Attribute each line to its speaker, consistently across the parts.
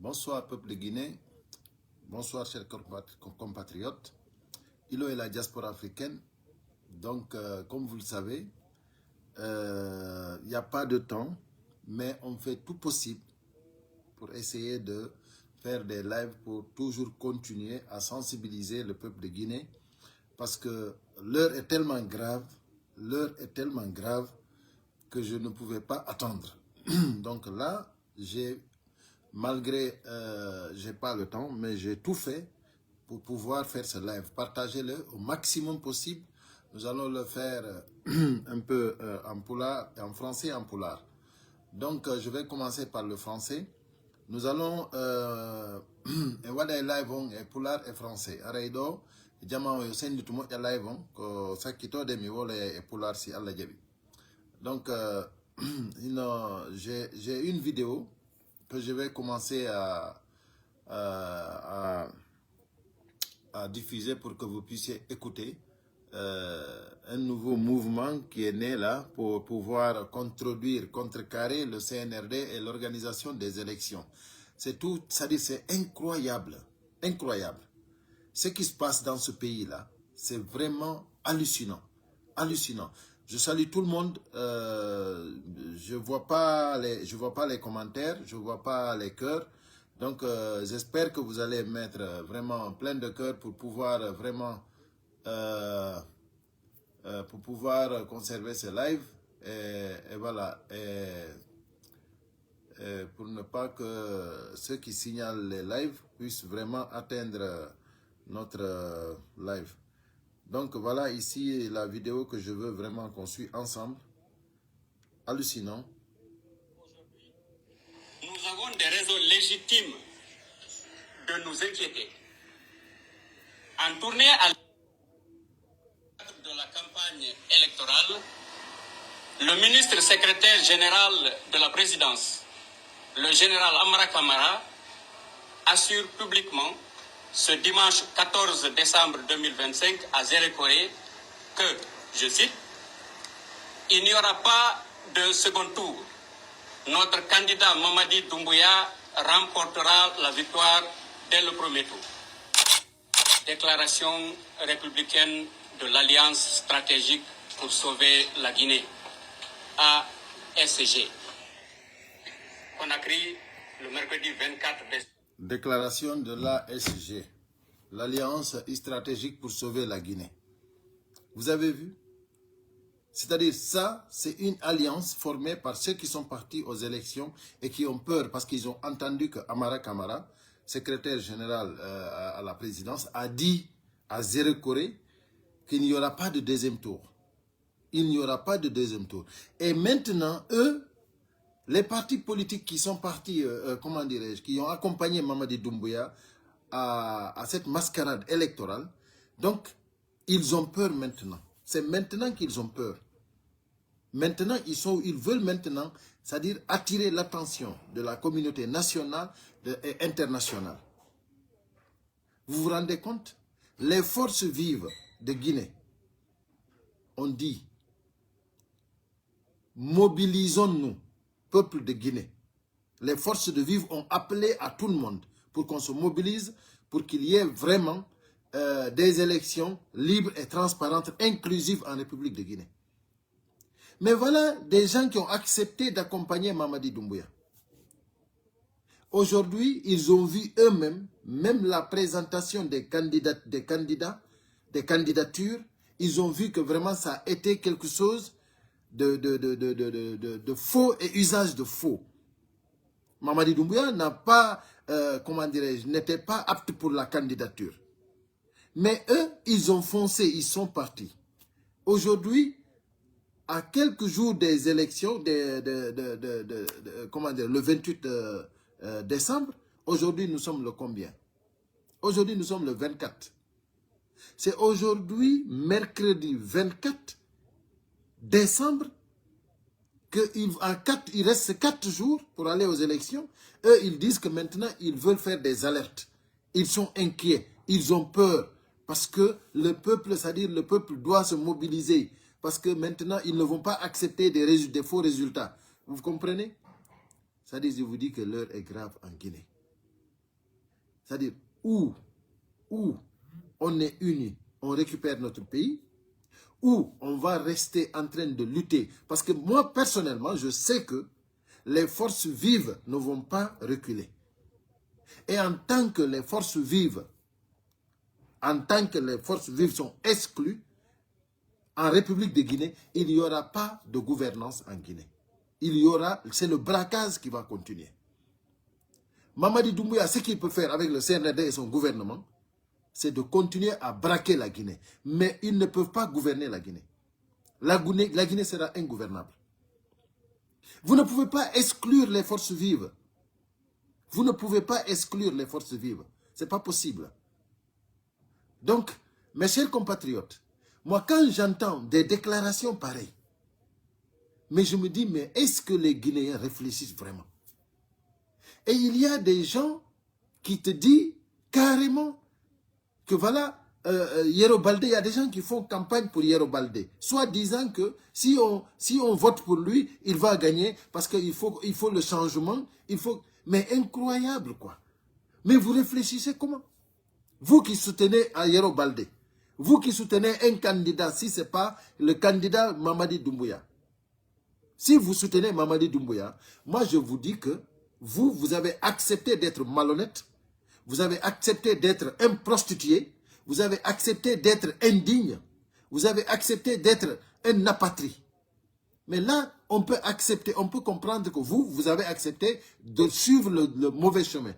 Speaker 1: Bonsoir peuple de Guinée, bonsoir chers compatriotes. Ilo est la diaspora africaine, donc comme vous le savez, il n'y a pas de temps, mais on fait tout possible pour essayer de faire des lives pour toujours continuer à sensibiliser le peuple de Guinée parce que l'heure est tellement grave que je ne pouvais pas attendre. Donc là, malgré, j'ai pas le temps, mais j'ai tout fait pour pouvoir faire ce live. Partagez-le au maximum possible. Nous allons le faire un peu en poulard, en français et en poulard. Donc, je vais commencer par le français. Nous allons live et poulard et français. Araido, diamant yo sendi tumo ya live ko sakito de mi wole et poulard si alla jabi. Donc, j'ai une vidéo que je vais commencer à diffuser pour que vous puissiez écouter un nouveau mouvement qui est né là pour pouvoir contrecarrer le CNRD et l'organisation des élections. C'est tout, c'est-à-dire c'est incroyable, incroyable. Ce qui se passe dans ce pays-là, c'est vraiment hallucinant, hallucinant. Je salue tout le monde, je vois pas les commentaires, je vois pas les cœurs. Donc j'espère que vous allez mettre vraiment plein de cœurs pour pouvoir vraiment conserver ce live et voilà, pour ne pas que ceux qui signalent les lives puissent vraiment atteindre notre live. Donc voilà ici la vidéo que je veux vraiment qu'on suit ensemble. Hallucinant.
Speaker 2: Aujourd'hui, nous avons des raisons légitimes de nous inquiéter. En tournée à de la campagne électorale, le ministre secrétaire général de la présidence, le général Amara Kamara, assure publiquement ce dimanche 14 décembre 2025 à Zérekoré que, je cite, « Il n'y aura pas de second tour. Notre candidat Mamadi Doumbouya remportera la victoire dès le premier tour. » Déclaration républicaine de l'Alliance stratégique pour sauver la Guinée, ASG. Conakry, le mercredi 24 décembre.
Speaker 1: Déclaration de l'ASG, l'Alliance stratégique pour sauver la Guinée. Vous avez vu? C'est-à-dire ça, c'est une alliance formée par ceux qui sont partis aux élections et qui ont peur parce qu'ils ont entendu que Amara Kamara, secrétaire général à la présidence, a dit à Zérekoré qu'il n'y aura pas de deuxième tour. Il n'y aura pas de deuxième tour. Et maintenant, eux, les partis politiques qui sont partis, comment dirais-je, qui ont accompagné Mamadi Doumbouya à cette mascarade électorale, donc ils ont peur maintenant. C'est maintenant qu'ils ont peur. Maintenant, ils veulent maintenant, c'est-à-dire attirer l'attention de la communauté nationale et internationale. Vous vous rendez compte? Les forces vives de Guinée ont dit, mobilisons-nous, peuple de Guinée. Les forces de vivre ont appelé à tout le monde pour qu'on se mobilise, pour qu'il y ait vraiment des élections libres et transparentes, inclusives en République de Guinée. Mais voilà des gens qui ont accepté d'accompagner Mamadi Doumbouya. Aujourd'hui, ils ont vu eux-mêmes, même la présentation des candidatures, ils ont vu que vraiment ça a été quelque chose de faux et usage de faux. Mamadi Doumbouya n'a pas, comment dirais-je, n'était pas apte pour la candidature. Mais eux, ils ont foncé, ils sont partis. Aujourd'hui, à quelques jours des élections, comment dire, le 28 décembre, aujourd'hui nous sommes le combien? Aujourd'hui nous sommes le 24. C'est aujourd'hui, mercredi 24 décembre, il reste 4 jours pour aller aux élections. Eux, ils disent que maintenant, ils veulent faire des alertes. Ils sont inquiets, ils ont peur. Parce que le peuple, c'est-à-dire le peuple doit se mobiliser. Parce que maintenant, ils ne vont pas accepter des faux résultats. Vous comprenez? C'est-à-dire, je vous dis que l'heure est grave en Guinée. C'est-à-dire, où on est unis, on récupère notre pays, ou on va rester en train de lutter. Parce que moi, personnellement, je sais que les forces vives ne vont pas reculer. Et en tant que les forces vives sont exclues, en République de Guinée, il n'y aura pas de gouvernance en Guinée. C'est le braquage qui va continuer. Mamadi Doumbouya, ce qu'il peut faire avec le CNRD et son gouvernement, c'est de continuer à braquer la Guinée. Mais ils ne peuvent pas gouverner la Guinée. La Guinée sera ingouvernable. Vous ne pouvez pas exclure les forces vives. Vous ne pouvez pas exclure les forces vives. Ce n'est pas possible. Donc, mes chers compatriotes, moi, quand j'entends des déclarations pareilles, mais je me dis, mais est-ce que les Guinéens réfléchissent vraiment? Et il y a des gens qui te disent carrément que voilà, Yero Baldé, il y a des gens qui font campagne pour Yero Baldé, soit disant que si on vote pour lui, il va gagner parce qu'il faut le changement, mais incroyable quoi. Mais vous réfléchissez comment? Vous qui soutenez Yero Baldé, vous qui soutenez un candidat, si ce n'est pas le candidat Mamadi Doumbouya, si vous soutenez Mamadi Doumbouya, moi je vous dis que vous avez accepté d'être malhonnête, vous avez accepté d'être un prostitué, vous avez accepté d'être indigne, vous avez accepté d'être un apatrie. Mais là, on peut accepter, on peut comprendre que vous avez accepté de suivre le mauvais chemin.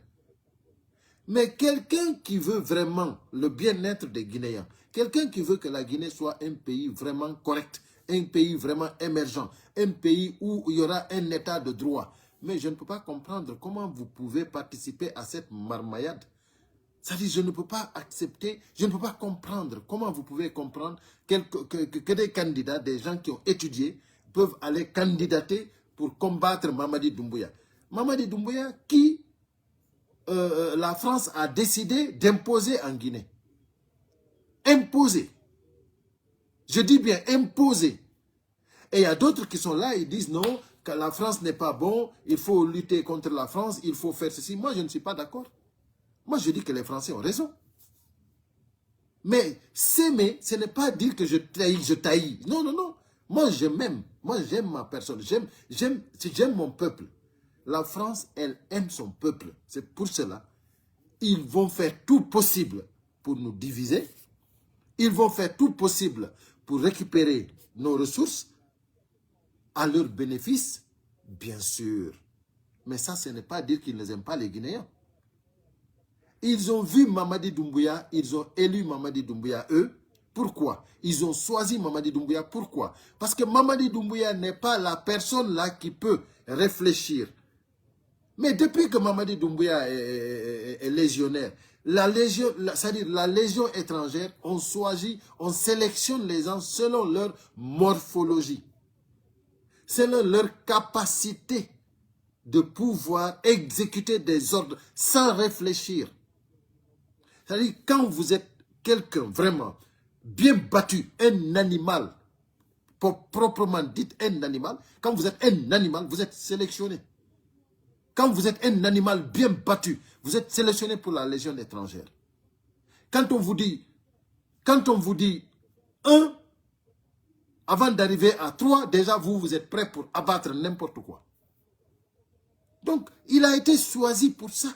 Speaker 1: Mais quelqu'un qui veut vraiment le bien-être des Guinéens, quelqu'un qui veut que la Guinée soit un pays vraiment correct, un pays vraiment émergent, un pays où il y aura un état de droit. Mais je ne peux pas comprendre comment vous pouvez participer à cette marmaillade. C'est-à-dire, je ne peux pas accepter, je ne peux pas comprendre comment vous pouvez comprendre que des candidats, des gens qui ont étudié, peuvent aller candidater pour combattre Mamadi Doumbouya. Mamadi Doumbouya qui la France a décidé d'imposer en Guinée. Imposer. Je dis bien imposer. Et il y a d'autres qui sont là, ils disent non, que la France n'est pas bon, il faut lutter contre la France, il faut faire ceci. Moi, je ne suis pas d'accord. Moi, je dis que les Français ont raison. Mais s'aimer, ce n'est pas dire que je taillis. Non, non, non. Moi, je m'aime. Moi, j'aime ma personne. J'aime mon peuple. La France, elle aime son peuple. C'est pour cela. Ils vont faire tout possible pour nous diviser. Ils vont faire tout possible pour récupérer nos ressources à leur bénéfice, bien sûr. Mais ça, ce n'est pas dire qu'ils ne aiment pas les Guinéens. Ils ont vu Mamadi Doumbouya, ils ont élu Mamadi Doumbouya, eux. Pourquoi? Ils ont choisi Mamadi Doumbouya. Pourquoi? Parce que Mamadi Doumbouya n'est pas la personne là qui peut réfléchir. Mais depuis que Mamadi Doumbouya est légionnaire, c'est-à-dire la légion étrangère, on sélectionne les gens selon leur morphologie, selon leur capacité de pouvoir exécuter des ordres sans réfléchir. C'est-à-dire quand vous êtes quelqu'un vraiment bien battu, un animal, proprement dit un animal, quand vous êtes un animal, vous êtes sélectionné. Quand vous êtes un animal bien battu, vous êtes sélectionné pour la légion étrangère. Quand on vous dit 1, avant d'arriver à 3, déjà vous êtes prêt pour abattre n'importe quoi. Donc, il a été choisi pour ça.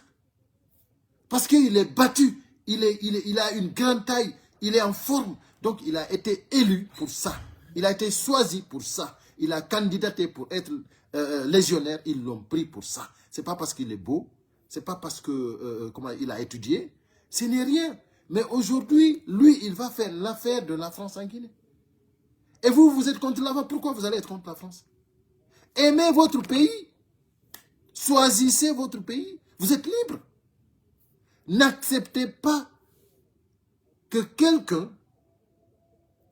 Speaker 1: Parce qu'il est battu, il a une grande taille, il est en forme. Donc, il a été élu pour ça. Il a été choisi pour ça. Il a candidaté pour être légionnaire, ils l'ont pris pour ça. Ce n'est pas parce qu'il est beau, ce n'est pas parce que il a étudié, ce n'est rien. Mais aujourd'hui, lui, il va faire l'affaire de la France en Guinée. Et vous, vous êtes contre la France. Pourquoi vous allez être contre la France? Aimez votre pays. Choisissez votre pays. Vous êtes libre. N'acceptez pas que quelqu'un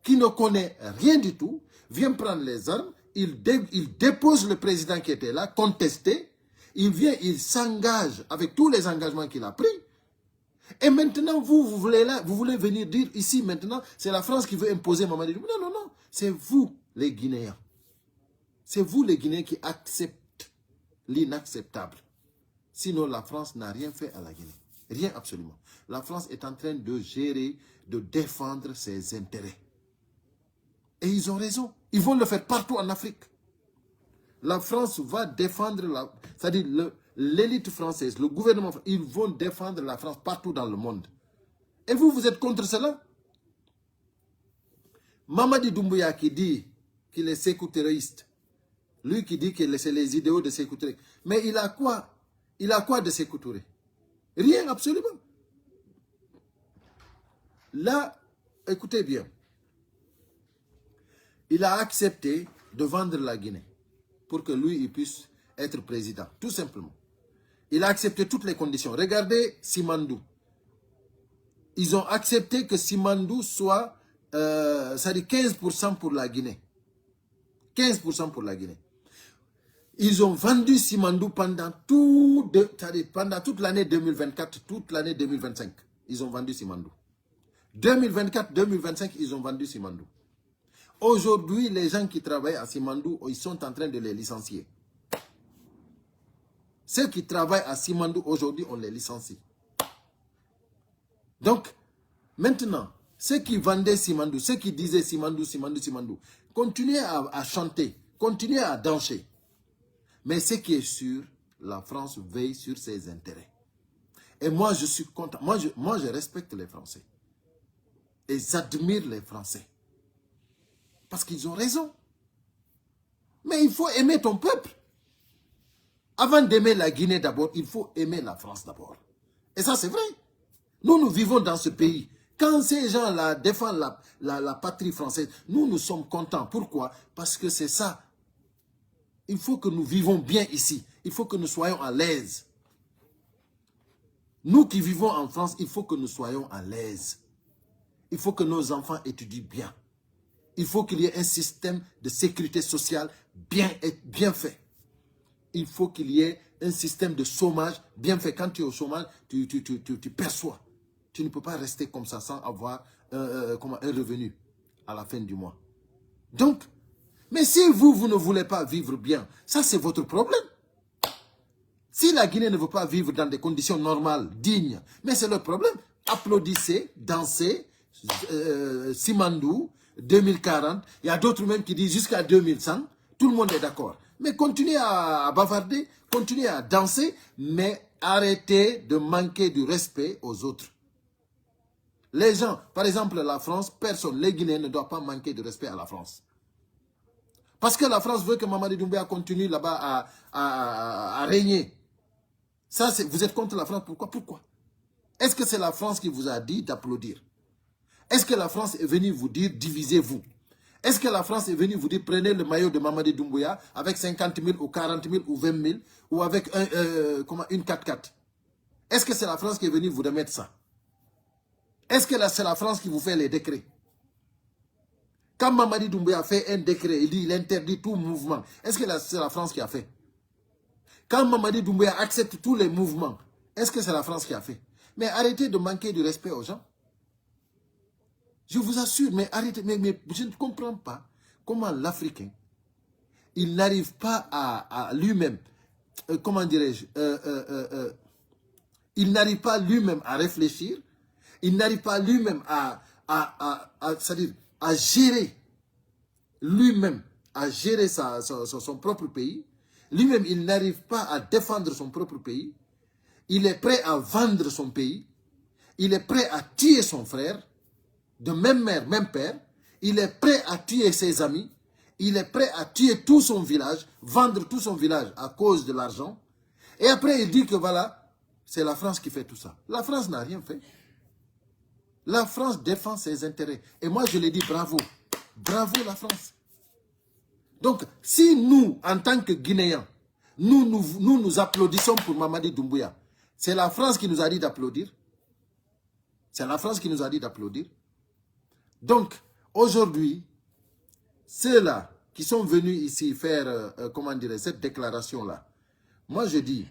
Speaker 1: qui ne connaît rien du tout vienne prendre les armes. Il dépose le président qui était là, contesté. Il vient, il s'engage avec tous les engagements qu'il a pris. Et maintenant, vous voulez venir dire ici, maintenant, c'est la France qui veut imposer Mamadi Doumbouya. Non, non, non. C'est vous, les Guinéens. C'est vous, les Guinéens, qui acceptent l'inacceptable. Sinon, la France n'a rien fait à la Guinée. Rien absolument. La France est en train de gérer, de défendre ses intérêts. Et ils ont raison. Ils vont le faire partout en Afrique. La France va défendre, c'est-à-dire l'élite française, le gouvernement, ils vont défendre la France partout dans le monde. Et vous, vous êtes contre cela? Mamadi Doumbouya qui dit qu'il est sécuritaire, lui qui dit que c'est les idéaux de Sékou Touré. Mais il a quoi? Il a quoi de Sékou Touré? Rien, absolument. Là, écoutez bien. Il a accepté de vendre la Guinée pour que lui, il puisse être président, tout simplement. Il a accepté toutes les conditions. Regardez Simandou. Ils ont accepté que Simandou soit, ça dit 15% pour la Guinée. 15% pour la Guinée. Ils ont vendu Simandou pendant toute l'année 2024, toute l'année 2025. Ils ont vendu Simandou. 2024, 2025, ils ont vendu Simandou. Aujourd'hui, les gens qui travaillent à Simandou, ils sont en train de les licencier. Ceux qui travaillent à Simandou aujourd'hui, on les licencie. Donc, maintenant, ceux qui vendaient Simandou, ceux qui disaient Simandou, Simandou, Simandou, continuez à chanter, continuez à danser. Mais ce qui est sûr, la France veille sur ses intérêts. Et moi, je suis content. Moi, je respecte les Français. Et j'admire les Français. Parce qu'ils ont raison. Mais il faut aimer ton peuple. Avant d'aimer la Guinée d'abord, il faut aimer la France d'abord. Et ça, c'est vrai. Nous vivons dans ce pays. Quand ces gens-là défendent la patrie française, nous sommes contents. Pourquoi? Parce que c'est ça. Il faut que nous vivons bien ici. Il faut que nous soyons à l'aise. Nous qui vivons en France, il faut que nous soyons à l'aise. Il faut que nos enfants étudient bien. Il faut qu'il y ait un système de sécurité sociale bien fait. Il faut qu'il y ait un système de chômage bien fait. Quand tu es au chômage, tu perçois. Tu ne peux pas rester comme ça sans avoir un revenu à la fin du mois. Donc, mais si vous ne voulez pas vivre bien, ça c'est votre problème. Si la Guinée ne veut pas vivre dans des conditions normales, dignes, mais c'est leur problème. Applaudissez, dansez, Simandou, 2040, il y a d'autres même qui disent jusqu'à 2100, tout le monde est d'accord. Mais continuez à bavarder, continuez à danser, mais arrêtez de manquer du respect aux autres. Les gens, par exemple la France, personne, les Guinéens ne doivent pas manquer de respect à la France. Parce que la France veut que Mamadi Doumbouya continue là-bas à régner. Ça, vous êtes contre la France, pourquoi? Est-ce que c'est la France qui vous a dit d'applaudir? Est-ce que la France est venue vous dire divisez-vous? Est-ce que la France est venue vous dire prenez le maillot de Mamadi Doumbouya avec 50 000 ou 40 000 ou 20 000 ou avec une 4x4? Est-ce que c'est la France qui est venue vous remettre ça? Est-ce que c'est la France qui vous fait les décrets? Quand Mamadi Doumbouya fait un décret, il interdit tout mouvement. Est-ce que c'est la France qui a fait? Quand Mamadi Doumbouya accepte tous les mouvements, est-ce que c'est la France qui a fait? Mais arrêtez de manquer du respect aux gens. Je vous assure, mais arrêtez. Mais je ne comprends pas comment l'Africain, il n'arrive pas à lui-même, comment dirais-je, il n'arrive pas lui-même à réfléchir, il n'arrive pas lui-même c'est-à-dire à gérer lui-même, à gérer son propre pays. Lui-même, il n'arrive pas à défendre son propre pays. Il est prêt à vendre son pays. Il est prêt à tuer son frère, de même mère, même père. Il est prêt à tuer ses amis. Il est prêt à tuer tout son village, vendre tout son village à cause de l'argent. Et après, il dit que voilà, c'est la France qui fait tout ça. La France n'a rien fait. La France défend ses intérêts. Et moi, je l'ai dit, bravo. Bravo la France. Donc, si nous, en tant que Guinéens, nous applaudissons pour Mamadi Doumbouya, c'est la France qui nous a dit d'applaudir. C'est la France qui nous a dit d'applaudir. Donc, aujourd'hui, ceux-là qui sont venus ici faire, comment dire, cette déclaration-là, moi je dis,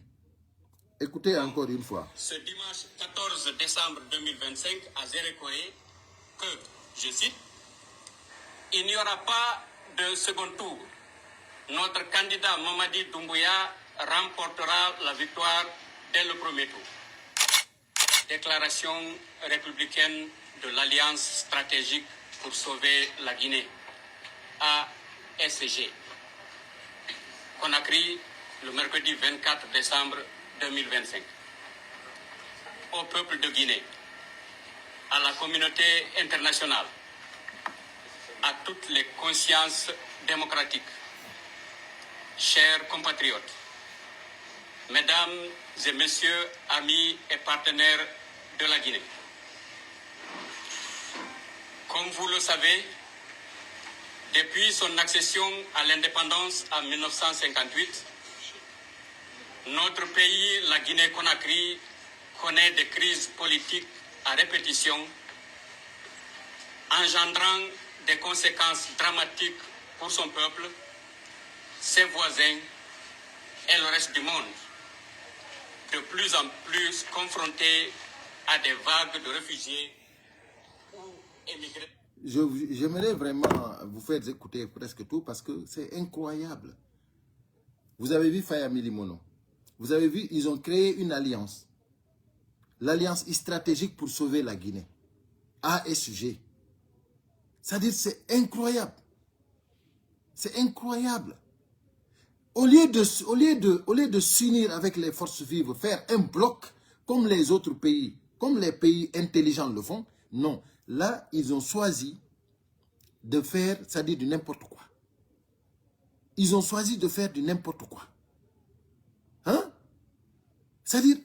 Speaker 1: écoutez encore une fois.
Speaker 2: Ce dimanche 14 décembre 2025 à Zérékoré, que, je cite, il n'y aura pas de second tour. Notre candidat Mamadi Doumbouya remportera la victoire dès le premier tour. Déclaration républicaine de l'Alliance stratégique pour sauver la Guinée, ASG. Conakry, le mercredi 24 décembre 2025. Au peuple de Guinée, à la communauté internationale, à toutes les consciences démocratiques, chers compatriotes, mesdames et messieurs, amis et partenaires de la Guinée. Comme vous le savez, depuis son accession à l'indépendance en 1958, notre pays, la Guinée-Conakry, connaît des crises politiques à répétition, engendrant des conséquences dramatiques pour son peuple, ses voisins et le reste du monde, de plus en plus confrontés à des vagues de réfugiés ou émigrés.
Speaker 1: J'aimerais vraiment vous faire écouter presque tout parce que c'est incroyable. Vous avez vu Faye Milimono. Vous avez vu, ils ont créé une alliance. L'alliance stratégique pour sauver la Guinée. ASG. C'est-à-dire, c'est incroyable. C'est incroyable. Au lieu de s'unir avec les forces vives, faire un bloc comme les autres pays, comme les pays intelligents le font, non. Là, ils ont choisi de faire, c'est-à-dire du n'importe quoi. Ils ont choisi de faire du n'importe quoi. Hein? C'est-à-dire,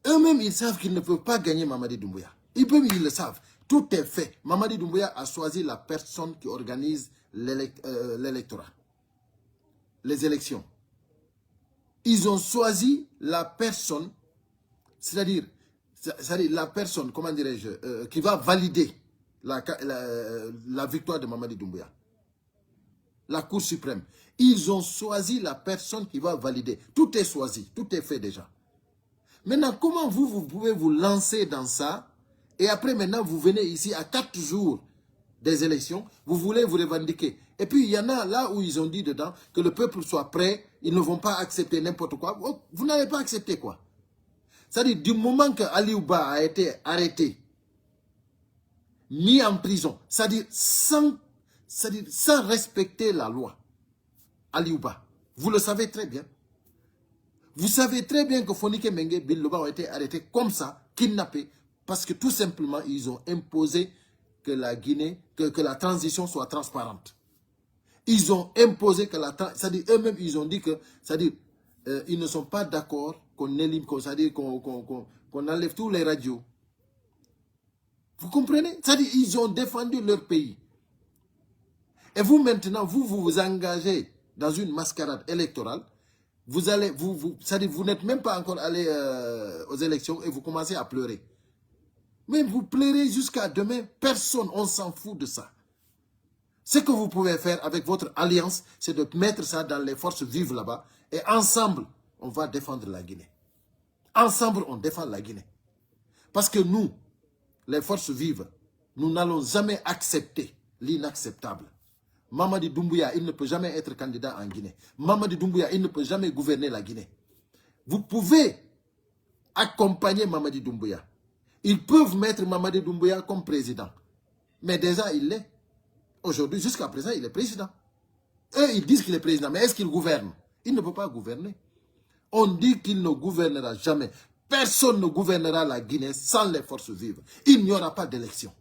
Speaker 1: eux-mêmes, ils savent qu'ils ne peuvent pas gagner Mamadi Doumbouya. Ils le savent. Tout est fait. Mamadi Doumbouya a choisi la personne qui organise l'électorat. Les élections. Ils ont choisi la personne, c'est-à-dire la personne, comment dirais-je, qui va valider la victoire de Mamadi Doumbouya. La Cour suprême. Ils ont choisi la personne qui va valider. Tout est choisi, tout est fait déjà. Maintenant, comment vous pouvez vous lancer dans ça et après maintenant vous venez ici à 4 jours des élections, vous voulez vous revendiquer. Et puis il y en a là où ils ont dit dedans que le peuple soit prêt, ils ne vont pas accepter n'importe quoi. Vous n'allez pas accepter quoi? C'est-à-dire du moment que Aliouba a été arrêté, mis en prison, c'est-à-dire sans respecter la loi, Aliouba, vous le savez très bien. Vous savez très bien que Fonike Mengue Biloba ont été arrêtés comme ça, kidnappés, parce que tout simplement, ils ont imposé que la Guinée, que la transition soit transparente. Ils ont imposé que c'est-à-dire eux-mêmes, ils ont dit que, c'est-à-dire, ils ne sont pas d'accord qu'on élimine, c'est-à-dire qu'on enlève tous les radios. Vous comprenez? C'est-à-dire, ils ont défendu leur pays. Et vous maintenant, vous engagez dans une mascarade électorale. Vous allez, c'est-à-dire, vous n'êtes même pas encore allé aux élections et vous commencez à pleurer. Mais vous pleurez jusqu'à demain. Personne, on s'en fout de ça. Ce que vous pouvez faire avec votre alliance, c'est de mettre ça dans les forces vives là-bas. Et ensemble, on va défendre la Guinée. Ensemble, on défend la Guinée. Parce que nous, les forces vives, nous n'allons jamais accepter l'inacceptable. Mamadi Doumbouya, il ne peut jamais être candidat en Guinée. Mamadi Doumbouya, il ne peut jamais gouverner la Guinée. Vous pouvez accompagner Mamadi Doumbouya. Ils peuvent mettre Mamadi Doumbouya comme président. Mais déjà, il l'est. Aujourd'hui, jusqu'à présent, il est président. Eux, ils disent qu'il est président. Mais est-ce qu'il gouverne? Il ne peut pas gouverner. On dit qu'il ne gouvernera jamais. Personne ne gouvernera la Guinée sans les forces vives. Il n'y aura pas d'élection.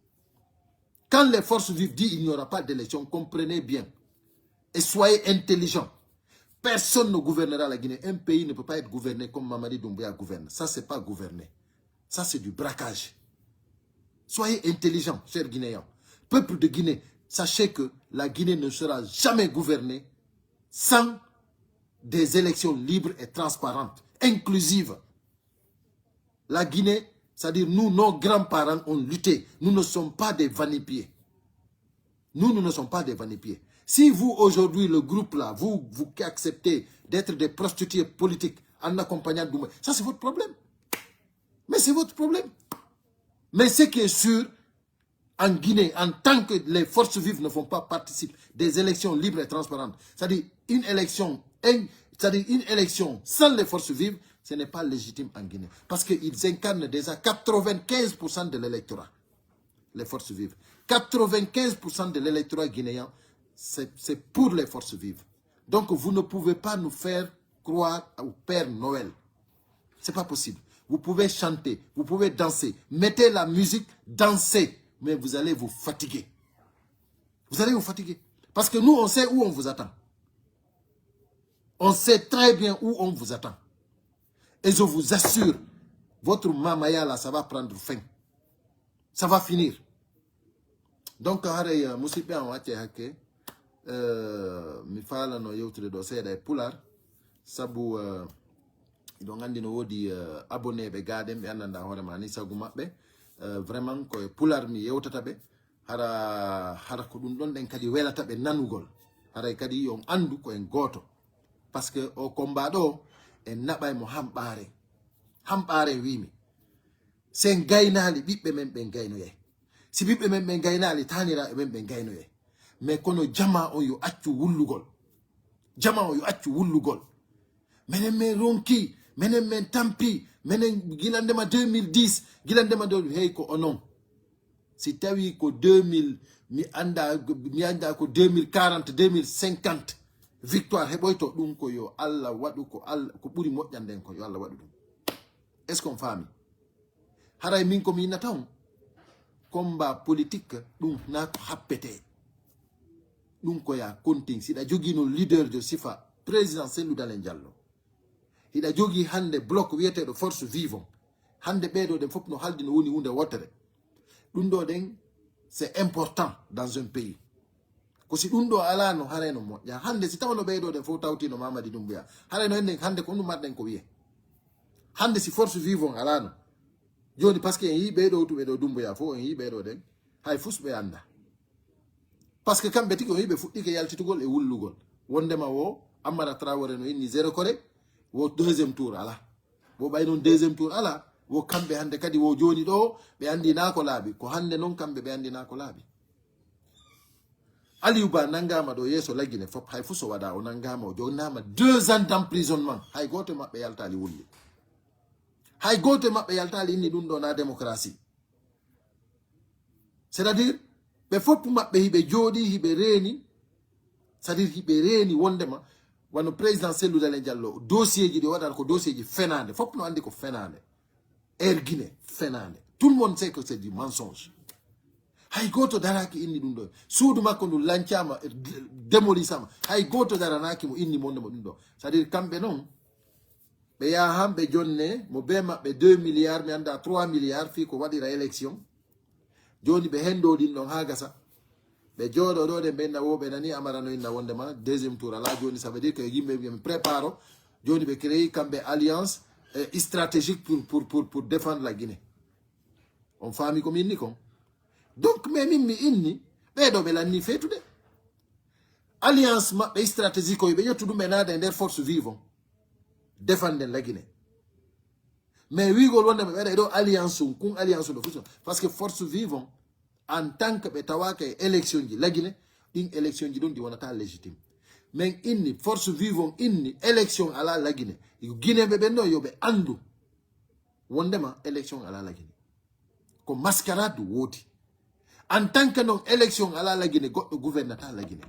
Speaker 1: Quand les forces vives disent qu'il n'y aura pas d'élection, comprenez bien. Et soyez intelligents. Personne ne gouvernera la Guinée. Un pays ne peut pas être gouverné comme Mamadi Doumbouya gouverne. Ça, ce n'est pas gouverner. Ça, c'est du braquage. Soyez intelligents, chers Guinéens. Peuple de Guinée, sachez que la Guinée ne sera jamais gouvernée sans des élections libres et transparentes, inclusives. La Guinée, c'est-à-dire nous, nos grands-parents ont lutté. Nous ne sommes pas des vanipiés. Nous ne sommes pas des vanipiés. Si vous, aujourd'hui, le groupe là, vous acceptez d'être des prostituées politiques en accompagnant Doumbouya, ça c'est votre problème. Mais c'est votre problème. Mais ce qui est sûr, en Guinée, en tant que les forces vives ne font pas participer des élections libres et transparentes, c'est-à-dire une élection sans les forces vives, ce n'est pas légitime en Guinée. Parce qu'ils incarnent déjà 95% de l'électorat, les forces vives. 95% de l'électorat guinéen, c'est pour les forces vives. Donc vous ne pouvez pas nous faire croire au Père Noël. Ce n'est pas possible. Vous pouvez chanter, vous pouvez danser. Mettez la musique, dansez. Mais vous allez vous fatiguer. Vous allez vous fatiguer. Parce que nous, on sait où on vous attend. On sait très bien où on vous attend. Et je vous assure, votre mamaya là, ça va prendre fin. Ça va finir. Donc, musipe en wache hake, mi fala no yewtude do seeda e pular, sabu ido ngandi no wodi abonné be gadem be andanda hore ma ni sagu mabbe, vraiment ko e pular mi yewtata be hara ko dum don den kadi welata be nanugol, hara kadi on andu ko en goto, parce que o combat do en nabay mo hambare wimi sen gaynali bibbe men ben gaynoye. Si bibbe men ben gaynali tanira e men ben gaynoye. Mais kono jama on yo accu wullugol. Jama on yo accu wullugol. Menen men ronki, menen men tampi, menen gilandema 2010, gilandema do hey ko onon. Si tawi ko 2000 mi anda ko 2040, 2050 victoire heboyto dum ko yo Allah wadu ko Allah ko buri mojjanden ko yo Allah wadu dum. Est-ce qu'on famille? Haray min ko mi nataw combat politique dum na ko happete. Dum ko ya konting sida jogi no leader de sifa président Cellou Dalein Diallo. Ida jogi hande bloc wiete de force vivant. Hande bedo de fop no haldi no woni hunde wotere. Dum do den c'est important dans un pays. Ko si dum do ala no hareno mo ya hande si tawno bedo de fo tawti no Mamadi Doumbouya. Hareno en hande ko no marden ko wiye. Hande si force vivant ala no. Joni parce que yi bedo to bedo Doumbouya fo yi bedo den hay fusbe anda. Parce que kambe tiko yibe fuɗɗike yaltitugol e wullugol wondema wo Amara Traoré no inni 0 kore wo deuxième tour ala wo ɓay non deuxième tour ala wo kambe hande kadi wo joni ɗo ɓe andi na ko laaɓi ko hande non kambe ɓe andi na ko laaɓi. Aliou Ba nangama ɗo yeeso laggine fop hay fu so waɗa o nangama o jonnama 2 ans d'emprisonnement hay goto maɓɓe yaltali wulli, hay goto maɓɓe yaltali inni ɗum ɗo na démocratie. C'est à dire be fop mabbe hibe jodi hibe reni, c'est-à-dire hibe reni wondema wano président Cellou Dalein Diallo dossier ji de wadal ko dossier ji fenande fop no andi ko fenande Guinée fenande. Tout le monde sait que c'est du mensonge. Hay goto daraki inni dum do suudu makko ndu lancama démolisama hay goto daranaki mo inni monde mo dum do, c'est-à-dire kambe non be ya hambe jonne mo be mabbe 2 milliards mi anda 3 milliards fi ko wadira élection. Joni be hendo din non hagasa be jodo do de benna wo be nani Amara no inna wondema deuxième tour ala joni ça veut dire que yimbe me préparo joni be créer kambe alliance stratégique pour défendre la Guinée. On fami comme inni kon. Donc mais mimmi inni be do be lanni fetude alliance ma be stratégique ko be yotu dum benade der force vivant défendre la Guinée. Mais oui, on alliance kun alliance de fusion parce que force vivant en tant que betawaka élection la Guinée une élection di don di wonata légitime. Mais inni force vivant inni élection à la Guinée Guinée be benno yobe andu wondema élection à la Guinée ko mascarade woti en tant que non élection à la Guinée gouvernata la Guinée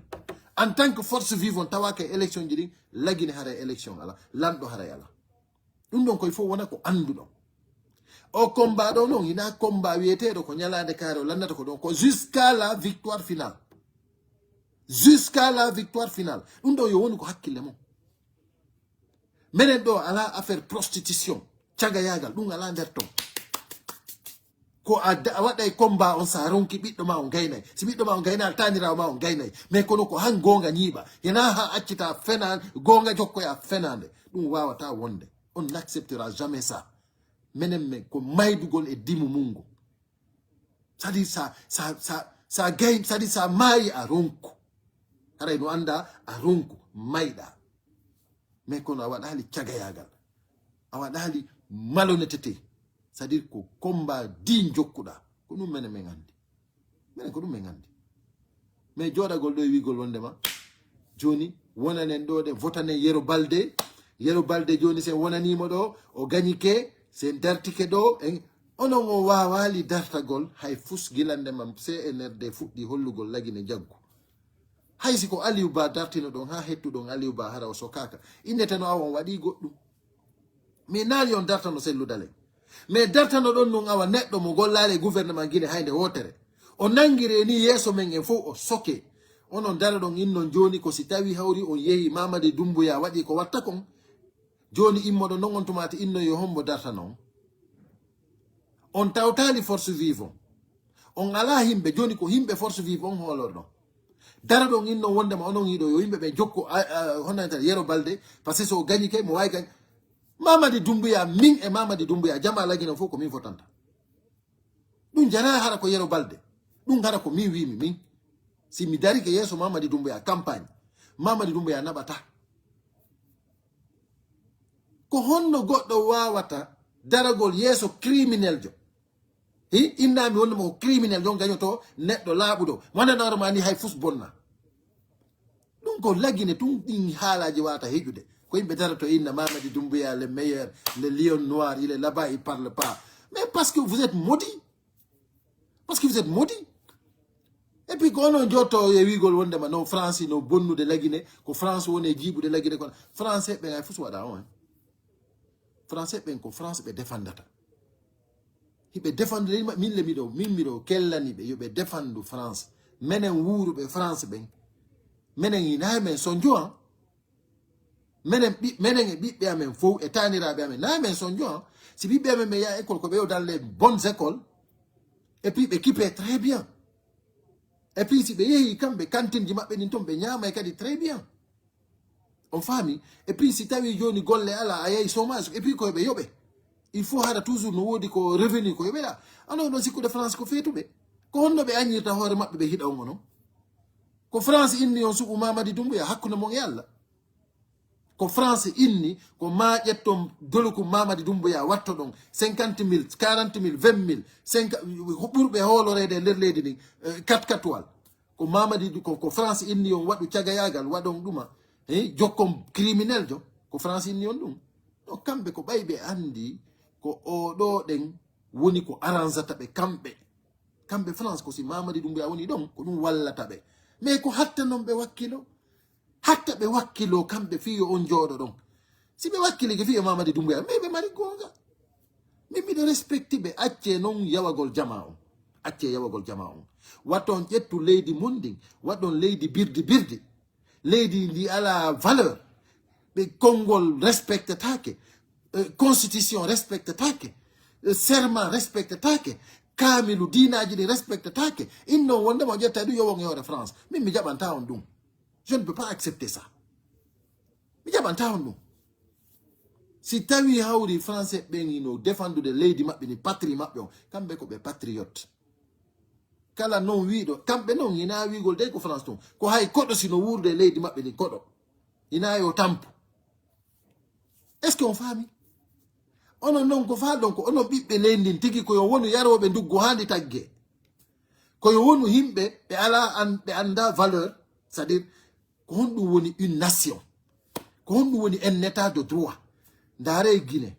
Speaker 1: en tant que force vivant tawaka élection di la Guinée hara élection ala lando hara yala. Donc il faut wona ko andu don o combat do non ina combat wiete do ko nyalande karo landata ko don ko jusqu'à la victoire finale, jusqu'à la victoire finale. Undo yo woni ko hakkille mo menen do ala affaire prostitution tiaga yagal dum ala der ton ko wada combat on sa ronki biddo ma on gaynay si biddo ma on gaynal tanira ma on gaynay mais kono ko han gonga nyiba yana ha accita fenan gonga jokko ya fenande dum wawata wonde. On n'acceptera jamais ça. Menem ko maydugol e dimu mungu. C'est-à-dire ça gagne, c'est-à-dire ça mayi a ronku. Haray no anda a ronku mayda. Mais kono awadali tiagayagal. Awadali malhonnêteté. C'est-à-dire ko combat din jokkuda. Ko dum menem ngandi. Menen ko dum ngandi. Mais joda gol do wi gol wondema. Joni wonanen do de votane Yero Balde Yero Balde joni se wonanimo ɗo o gañike se dartike ɗo onon o wawali dartagol hay fus gilande mam CNRD fuɗɗi hollugol lagine jaggu hay siko Aliou Ba dartino ɗon ha hettuɗon Aliou Ba hara o sokaka inneteno awon waɗi goɗɗum mais naali on dartano selludale mais dartano ɗon non awa neɗɗo mo gollale gouvernement Guinée hayde wotere o nangire ni yeeso men en fof o soke onon dara ɗon innon joni ko si tawi hawri on yehi Mamadi Doumbouya waɗi ko watta kon joni immoɗo non on tumati inno yo hombo darta non on tawtali force vive on ala himɓe joni ko himɓe force vive on hoolorɗon dara ɗon inno wondema onon yiɗo yo yimɓe ɓe jokko honanta Yero Balde par ce que so gañike mo wawi gañ Mamadi Doumbouya min e Mamadi Doumbouya jama lagina fof ko min fotanta ɗum jara hara ko Yero Balde ɗum hara ko min wimi min si mi dari ke yeeso Mamadi Doumbouya campagne Mamadi Doumbouya naɓata ko honno goɗɗo wawata daragol yeeso criminel jo innami wondema ko criminel jon gañoto neɗɗo laaɓuɗo wandanaroma ni hay fus bonna ɗum ko lagine tun ɗin haalaji wata heƴude ko yimɓe darato inna Mamadi Doumbouya le meilleur le lion noir il est là-bas il parle pas mais parce que vous êtes maudit parce que vous êtes maudit et puis ko onon jotto e wigol wondema no France no bonnude lagine ko France woni jiiɓude lagine kono français ɓen hay fus waɗa on français ɓen ko France ɓe défendata hiɓe défendre min le miɗo kellaniɓe yoɓe défendu France menen wuuruɓe France ɓen menen hinayi men sonjo menen e ɓiɓɓe amen fof e taniraɓe amen nayi men sonjo si ɓiɓɓe amen ɓe yaha école ko ɓe yo dans les bonnes écoles et puis ɓe kippe très bien et puis si ɓe yehi kamɓe cantine ji maɓɓe ɗin toon ɓe ñamay kadi très bien on faami et puis si tawi joni golle ala a yehi chômage et puis koyeɓe yoɓe il faut hara toujours no woodi ko revenu ko yoɓeɗa ano ɗon sikkude France ko feetuɓe ko honno ɓe añirta hoore maɓɓe ɓe hiɗa on non ko France inni on suɓu Mamadi Doumbouya hakkude mon e Allah ko France inni ko ma ƴetton doluku Mamadi Doumbouya watto ɗon 50 000 40 000 20 000 ɓurɓe hoolorede e nder leydi ndin 4 wal ko Mamadi ko France inni on waɗu cagayagal waɗon ɗuma jokkon criminel jo ko France inni on ɗum no kamɓe ko ɓayɓe andi ko oɗo ɗen woni ko arrangata ɓe kamɓe France ko si Mamadi Doumbouya woni ɗon ko ɗum wallata ɓe mais ko hatta noon ɓe wakkilo kamɓe fiyo on jooɗo ɗon si ɓe wakkili ke fiyo Mamadi Doumbouya mais ɓe mari gonga min mbiɗo respecti ɓe acce noon yawagol jama on watton ƴettu leydi mondin waɗon leydi birdi leydi ndi ala valeur ɓe konngol respectetake constitution respectetake serment respectetake kaamilu diinaji ɗi respectetake inno wondema ƴetta ɗum yowon e hoore France min mi jaɓanta on ɗum je ne peux pas accepter ça mi jaɓanta on ɗum si tawi hawri français ɓen ino défendude leydi maɓɓe ni patrie maɓɓe on kamɓe ko ɓe patriote kala non wiɗo kamɓe noon ina wigol de ko France ton ko hay koɗo sino wurde leydi maɓɓe ni koɗo ina yo tampu est ce que on faami onon noon ko faa ɗon ko onon ɓiɓɓe leydi tigi koyo wonu yaroɓe nduggo handi tagge koyo wonu himɓe ɓe ala ɓe anda valeur c'est à dire ko honɗum woni une nation ko honɗum woni un état de droit ndaare Guinée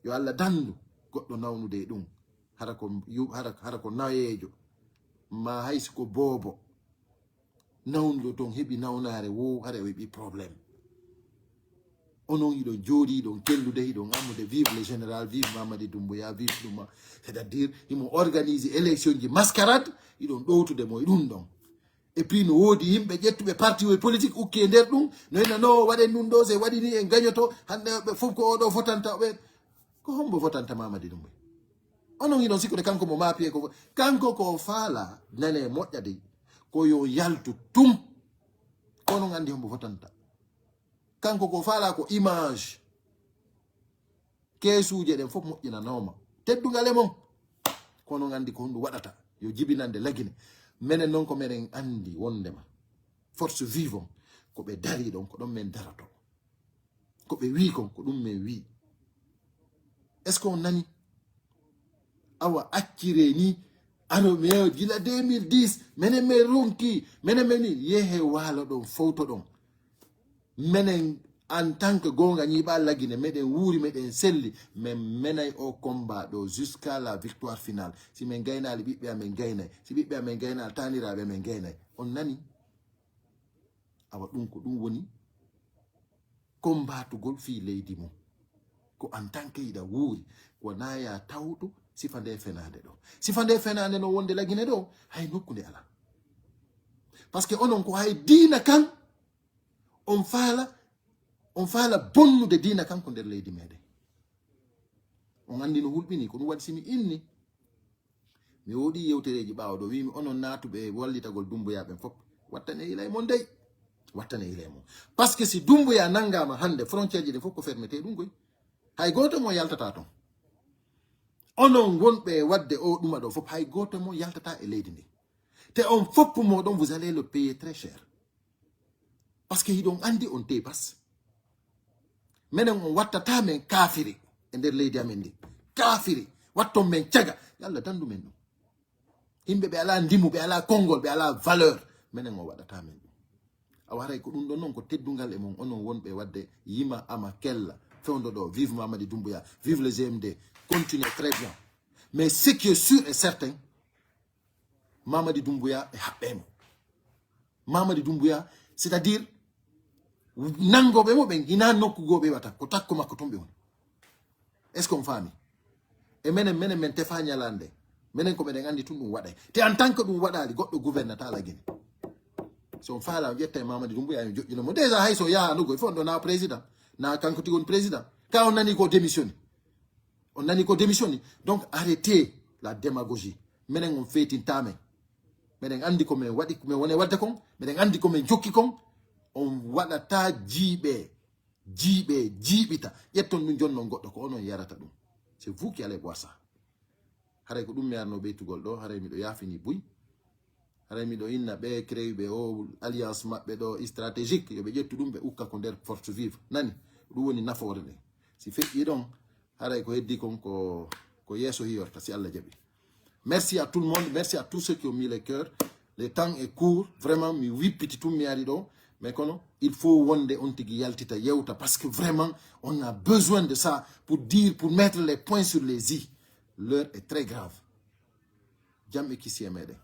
Speaker 1: yo Allah dandu goɗɗo nawnude ɗum hara ko nayejo ma haysi ko boobo nawnuɗo toon heɓi nawnare wo hara o heɓi probléme onon yiɗon jooɗi ɗon kellude hiɗon ammude vive le général vive Mamadi Doumbouya vive ɗuma c'est à dire imo organise élection ji mascarade iɗon ɗowtude mo e ɗum ɗon et puis no woodi yimɓe ƴettuɓe parti o politique ukke nder ɗum no ina no waɗen ɗum ɗo se waɗi ni en gagnoto hande ɓe fof ko oɗo fotanta ɓe ko hombo fotanta Mamadi Doumbouya onon yiɗon sikkude kanko mo maapiye ko kanko ko faala nane moƴƴade ko yo yaltu tum kono andi hombo fotanta kanko ko faala ko image keesuje ɗen fof moƴƴinanoma teddugal e mon kono andi ko honɗum waɗata yo jibinande lagine menen noon ko menen andi wondema force vivant ko ɓe dari ɗon ko ɗon men darato ko ɓe wi kon ko ɗum men wi est ce que on nani awa accire ni ano mi gila 2010 menen men ronki menen men ni yehe waalo ɗon fowto ɗon menen en tant que gonga ñiɓa lagine meɗen wuuri meɗen selli min menay o combat ɗo jusqu'à la victoire finale si min gaynali ɓiɓɓe amen gaynay si ɓiɓɓe amen gaynali taniraɓe amen gaynay on nani awa ɗum ko ɗum woni combatugol fi leydi mum ko en tant que yiɗa wuuri ko naya tawɗo sifa nde fenade ɗo sifa nde fenade no wonde lagine ɗo hay nokkude ala par ce que onon ko hay diina kan on faala bonnude diina kanko nder leydi meɗen on andi no hulɓini ko ɗum waɗi simi inni mi woɗi yewtereji ɓawo ɗo wimi onon natuɓe wallitagol dumboyaɓen fof wattane ilay mon dey wattane ilay mon par ce que si dumboya nangama hande frontiére ji ɗe fof ko fermete ɗum koy hay goto mo yaltata toon onon wonɓe wadde o ɗuma ɗo fof hay goto mo yaltata e leydi ndi te on fopp moɗon vous allez le payer très cher parce que hiɗon andi on tepas menen on wattata men kafiri e nder leydi amen ndi kafiri watton men caga yalla dandu men ɗum yimɓe ɓe ala ndimu ɓe ala konngol ɓe ala valeur menen on waɗata men ɗum a waray ko ɗum ɗon noon ko teddungal e mon onon wonɓe wadde yima ama kella fewndo ɗo vive Mamadi Doumbouya vive le GMD continuez très bien mais ce qui est sûr et certain Mamadi Doumbouya e haɓɓemo Mamadi Doumbouya c'est-à-dire nangoɓe mo ɓe gina nokkugoɓe wata ko takko makko ton ɓe woni est ce qu'on faami e menen men tefa ñalande menen ko meɗen andi tun ɗum waɗay te en tant que ɗum waɗali goɗɗo gouvernata la guine so on faala ƴetta e Mamadi Doumbouya mi joƴƴino mo déjà hay so yahanugo il faut on ɗo na président na kanko tigoni président ka on nani ko démissionné donc arrêtez la démagogie menen on feetintamen meɗen andi ko min waɗi min woni wadde kon meɗen andi ko min jokki kon on waɗata jiiɓita ƴetton ɗum jonnon goɗɗo ko onon yarata ɗum c'est vous qui allez voir ça haray ko ɗum mi arno ɓeytugol ɗo haray miɗo yafini buy haray miɗo inna ɓe créuɓe o alliance maɓɓe ɗo stratégique yoɓe ƴettu ɗum ɓe ukka ko nder force vive nani ɗum woni nafoore nde si feƴƴi ɗon haray ko heddi kon ko yeeso hiyorta si Allah jaɓi. Merci à tout le monde, merci à tous ceux qui ont mis le cœur. Le temps est court, vraiment mi wippiti tum mi ari ɗo mais kono il faut wonde on tigi yaltita yewta parce que vraiment on a besoin de ça pour mettre les points sur les i. L'heure est très grave. Jam e kisi e meɗen.